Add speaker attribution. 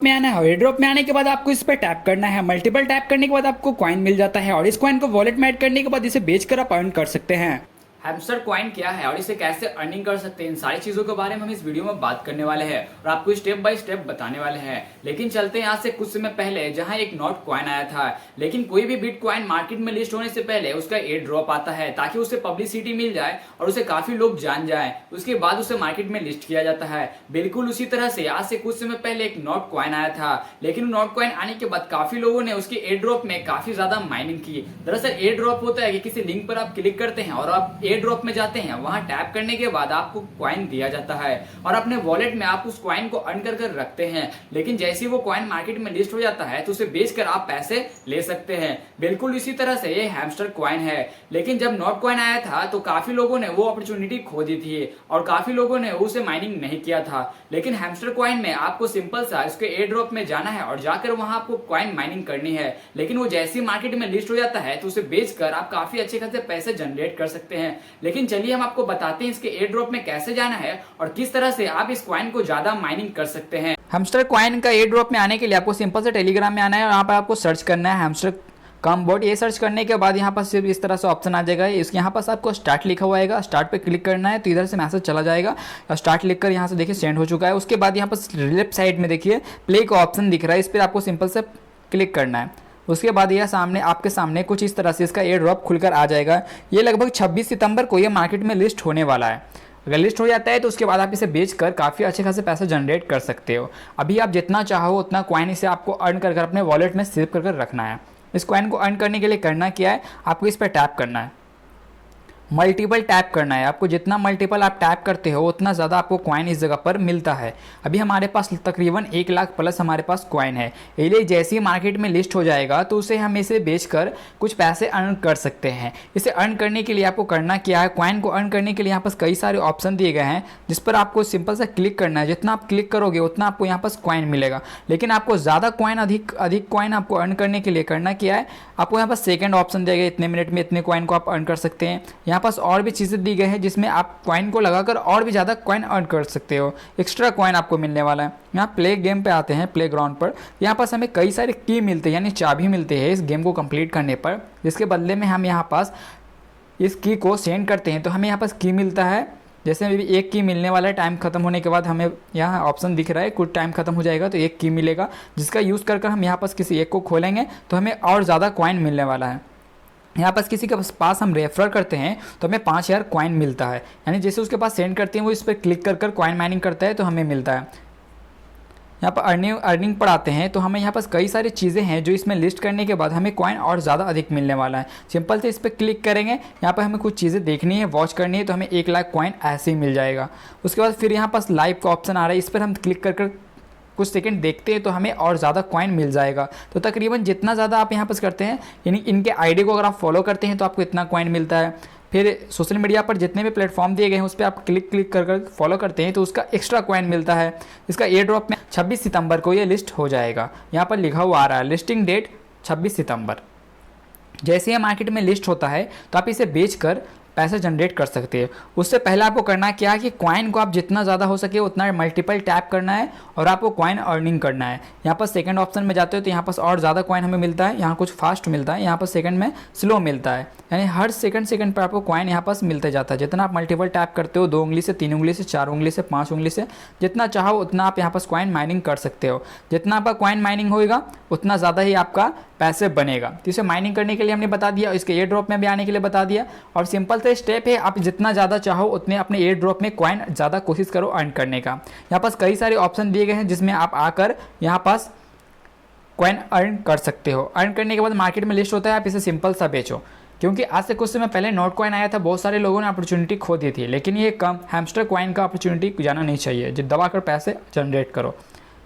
Speaker 1: में आना है और एयर ड्रॉप में आने के बाद आपको इस पर टैप करना है। मल्टीपल टैप करने के बाद आपको कॉइन मिल जाता है और इस कॉइन को वॉलेट में ऐड करने के बाद इसे बेचकर आप अर्न कर सकते हैं। हैमस्टर कॉइन क्या है और इसे कैसे अर्निंग कर सकते हैं, इन सारी चीजों के बारे में हम इस वीडियो में बात करने वाले हैं और आपको स्टेप बाय स्टेप बताने वाले हैं। लेकिन चलते हैं यहाँ से कुछ समय पहले, जहां एक नॉट कॉइन आया था। लेकिन कोई भी बिटकॉइन मार्केट में लिस्ट होने से पहले उसका एयर ड्रॉप आता है ताकि उसे पब्लिसिटी मिल जाए और उसे काफी लोग जान जाए। उसके बाद उसे मार्केट में लिस्ट किया जाता है। बिल्कुल उसी तरह से आज से कुछ समय पहले एक नॉट कॉइन आया था। लेकिन नॉट कॉइन आने के बाद काफी लोगों ने उसके एयर ड्रॉप में काफी ज्यादा माइनिंग की। दरअसल एयर ड्रॉप होता है कि किसी लिंक पर आप क्लिक करते हैं और आप एयर ड्रॉप में जाते हैं, वहां टैप करने के बाद आपको कॉइन दिया जाता है और अपने वॉलेट में आप उस कॉइन को अर्न कर रखते हैं। लेकिन जैसे ही वो कॉइन मार्केट में लिस्ट हो जाता है तो उसे बेचकर आप पैसे ले सकते हैं। बिल्कुल इसी तरह से ये हैमस्टर कॉइन है। लेकिन जब नॉट कॉइन आया था तो काफी लोगों ने वो अपॉर्चुनिटी खो दी थी और काफी लोगों ने उसे माइनिंग नहीं किया था। लेकिन हैमस्टर कॉइन में आपको सिंपल सा इसके एयर ड्रॉप में जाना है और जाकर वहां आपको कॉइन माइनिंग करनी है। लेकिन वो जैसे ही मार्केट में लिस्ट हो जाता है तो उसे बेचकर आप काफी अच्छे खासे पैसे जनरेट कर सकते हैं। लेकिन चलिए हम आपको बताते हैं इसके एयर ड्रॉप में कैसे जाना है और किस तरह से आप इस कॉइन को ज्यादा माइनिंग कर सकते हैं। हैमस्टर कॉइन का एयर ड्रॉप में आने के लिए आपको सिंपल से टेलीग्राम में आना है और यहाँ पर आपको सर्च करना है हैमस्टर कम बोट। ये सर्च करने के बाद यहाँ पर सिर्फ इस तरह से ऑप्शन आ जाएगा। इसके यहाँ पास आपको स्टार्ट लिखा हुआ आएगा, स्टार्ट पे क्लिक करना है तो इधर से मैसेज चला जाएगा। स्टार्ट लिखकर यहाँ से देखिए सेंड हो चुका है। उसके बाद यहाँ पर लेफ्ट साइड में देखिए प्ले का ऑप्शन दिख रहा है, इस पर आपको सिंपल से क्लिक करना है। उसके बाद यह सामने आपके सामने कुछ इस तरह से इसका एयर ड्रॉप खुलकर आ जाएगा। ये लगभग 26 सितंबर को ये मार्केट में लिस्ट होने वाला है। अगर लिस्ट हो जाता है तो उसके बाद आप इसे बेचकर काफ़ी अच्छे खासे पैसे जनरेट कर सकते हो। अभी आप जितना चाहो उतना कॉइन इसे आपको अर्न कर अपने वॉलेट में सेव कर रखना है। इस कॉइन को अर्न करने के लिए करना क्या है, आपको इस पर टैप करना है, मल्टीपल टैप करना है। आपको जितना मल्टीपल आप टैप करते हो उतना ज़्यादा आपको कॉइन इस जगह पर मिलता है। अभी हमारे पास तकरीबन 1 लाख प्लस हमारे पास कॉइन है। इसलिए जैसे ही मार्केट में लिस्ट हो जाएगा तो उसे हम इसे बेचकर कुछ पैसे अर्न कर सकते हैं। इसे अर्न करने के लिए आपको करना क्या है, कॉइन को अर्न करने के लिए यहाँ पास कई सारे ऑप्शन दिए गए हैं जिस पर आपको सिंपल सा क्लिक करना है। जितना आप क्लिक करोगे उतना आपको यहाँ पास कॉइन मिलेगा। लेकिन आपको ज़्यादा कॉइन अधिक कॉइन आपको अर्न करने के लिए करना क्या है, आपको यहाँ पास सेकेंड ऑप्शन दिया गया, इतने मिनट में इतने कॉइन को आप अर्न कर सकते हैं। यहाँ पास और भी चीज़ें दी गई है जिसमें आप कॉइन को लगाकर और भी ज़्यादा कॉइन अर्न कर सकते हो। एक्स्ट्रा कॉइन आपको मिलने वाला है। यहाँ प्ले गेम पे आते हैं, प्ले ग्राउंड पर यहाँ पास हमें कई सारे की मिलते हैं, यानी चाबी मिलते हैं इस गेम को कंप्लीट करने पर, जिसके बदले में हम यहाँ पास इस की को सेंड करते हैं तो हमें यहाँ पास की मिलता है। जैसे अभी एक की मिलने वाला है, टाइम खत्म होने के बाद हमें यहाँ ऑप्शन दिख रहा है कुछ टाइम खत्म हो जाएगा तो एक की मिलेगा, जिसका यूज़ कर हम यहाँ पास किसी एक को खोलेंगे तो हमें और ज़्यादा कॉइन मिलने वाला है। यहाँ पास किसी के पास हम रेफर करते हैं तो हमें 5000 कॉइन मिलता है। यानी जैसे उसके पास सेंड करते हैं वो इस पर क्लिक कर कॉइन माइनिंग करता है तो हमें मिलता है। यहाँ पर अर्निंग पर आते हैं तो हमें यहाँ पास कई सारी चीज़ें हैं जो इसमें लिस्ट करने के बाद हमें कॉइन और ज़्यादा अधिक मिलने वाला है। सिंपल से इस पर क्लिक करेंगे, यहाँ पर हमें कुछ चीज़ें देखनी है, वॉच करनी है तो हमें 1 लाख कॉइन ऐसे ही मिल जाएगा। उसके बाद फिर यहाँ पास लाइव का ऑप्शन आ रहा है, इस पर हम क्लिक कर कुछ सेकंड देखते हैं तो हमें और ज़्यादा कॉइन मिल जाएगा। तो तकरीबन जितना ज़्यादा आप यहाँ पर करते हैं, यानी इनके आईडी को अगर आप फॉलो करते हैं तो आपको इतना कॉइन मिलता है। फिर सोशल मीडिया पर जितने भी प्लेटफॉर्म दिए गए हैं उस पर आप क्लिक कर फॉलो करते हैं तो उसका एक्स्ट्रा कॉइन मिलता है। इसका एयर ड्रॉप में 26 सितंबर को ये लिस्ट हो जाएगा। यहाँ पर लिखा हुआ आ रहा है लिस्टिंग डेट 26 सितंबर। जैसे ही मार्केट में लिस्ट होता है तो आप इसे बेचकर पैसे जनरेट कर सकते हैं। उससे पहले आपको करना क्या है कि कॉइन को आप जितना ज़्यादा हो सके उतना मल्टीपल टैप करना है और आपको कॉइन अर्निंग करना है। यहाँ पर सेकंड ऑप्शन में जाते हो तो यहाँ पर और ज़्यादा कॉइन हमें मिलता है, यहाँ कुछ फास्ट मिलता है, यहाँ पर सेकंड में स्लो मिलता है। यानी हर सेकंड पर आपको कॉइन यहाँ पास मिलते जाता है। जितना आप मल्टीपल टैप करते हो, 2 उंगली से, 3 उंगली से, 4 उंगली से, 5 उंगली से, जितना चाहो उतना आप यहाँ पास कॉइन माइनिंग कर सकते हो। जितना आपका कॉइन माइनिंग होगा उतना ज़्यादा ही आपका पैसे बनेगा। तो इसे माइनिंग करने के लिए हमने बता दिया, इसके एयर ड्रॉप में भी आने के लिए बता दिया और सिंपल से स्टेप है, आप जितना ज़्यादा चाहो उतने अपने एयर ड्रॉप में कॉइन ज़्यादा कोशिश करो अर्न करने का। यहाँ पास कई सारे ऑप्शन दिए गए हैं जिसमें आप आकर यहाँ पास कॉइन अर्न कर सकते हो। अर्न करने के बाद मार्केट में लिस्ट होता है, आप इसे सिंपल सा बेचो। क्योंकि आज से कुछ समय पहले नोट कॉइन आया था, बहुत सारे लोगों ने अपॉर्चुनिटी खो दी थी। लेकिन ये कम हैमस्टर कॉइन का अपॉर्चुनिटी जाना नहीं चाहिए, जो दबा कर पैसे जनरेट करो।